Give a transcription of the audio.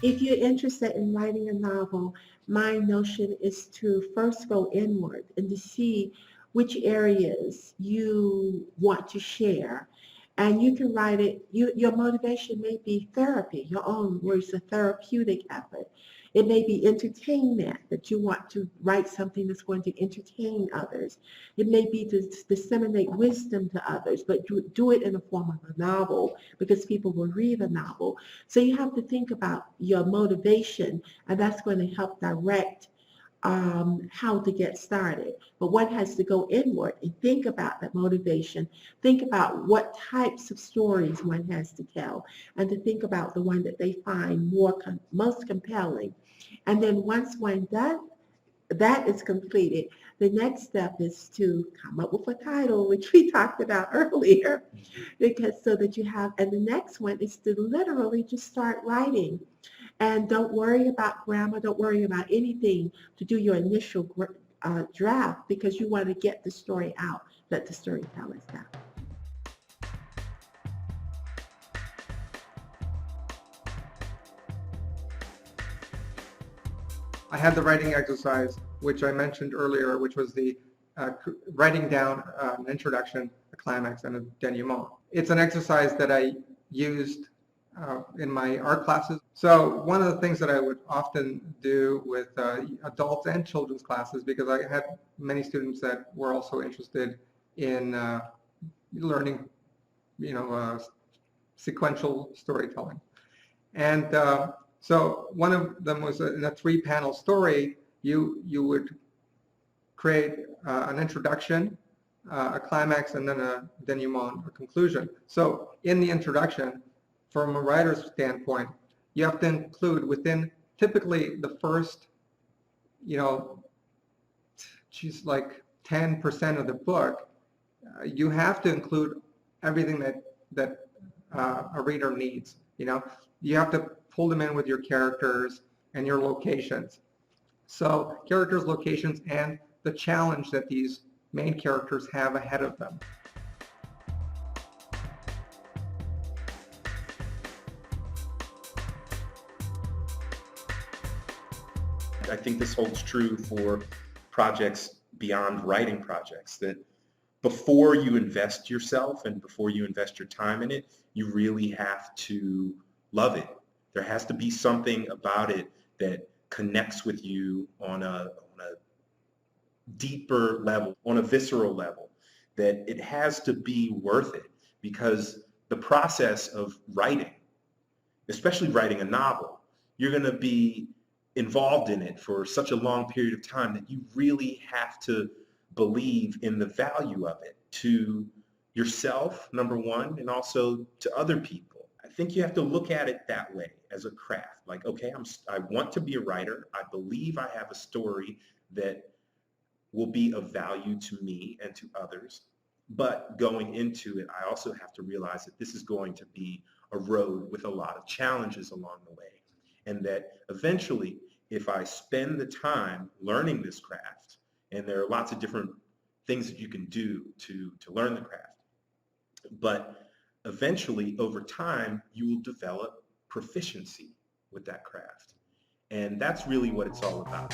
If you're interested in writing a novel, my notion is to first go inward and to see which areas you want to share. And you can write it, your motivation may be therapy, your own words, a therapeutic effort. It may be entertainment, that you want to write something that's going to entertain others. It may be to disseminate wisdom to others, but do it in the form of a novel because people will read a novel. So you have to think about your motivation, and that's going to help direct how to get started. But one has to go inward and think about that motivation, think about what types of stories one has to tell, and to think about the one that they find most compelling. And then once one does, that is completed, the next step is to come up with a title, which we talked about earlier, because so that you have, and the next one is to literally just start writing. And don't worry about grammar, don't worry about anything to do your initial draft, because you want to get the story out, let the storytellers down. I had the writing exercise, which I mentioned earlier, which was the writing down an introduction, a climax, and a denouement. It's an exercise that I used in my art classes. So one of the things that I would often do with adults and children's classes, because I had many students that were also interested in learning, sequential storytelling. And so one of them was in a 3-panel story. You would create an introduction, a climax, and then a denouement, a conclusion. So in the introduction, from a writer's standpoint, you have to include within typically the first, like 10% of the book, you have to include everything that a reader needs. You have to pull them in with your characters and your locations. So characters, locations, and the challenge that these main characters have ahead of them. I think this holds true for projects beyond writing projects, that before you invest yourself and before you invest your time in it, you really have to love it. There has to be something about it that connects with you on a deeper level, on a visceral level, that it has to be worth it, because the process of writing, especially writing a novel, you're going to be involved in it for such a long period of time that you really have to believe in the value of it to yourself, number one, and also to other people. I think you have to look at it that way, as a craft. Like, okay, I want to be a writer. I believe I have a story that will be of value to me and to others. But going into it, I also have to realize that this is going to be a road with a lot of challenges along the way. And that eventually, if I spend the time learning this craft, and there are lots of different things that you can do to learn the craft, but eventually, over time, you will develop proficiency with that craft. And that's really what it's all about.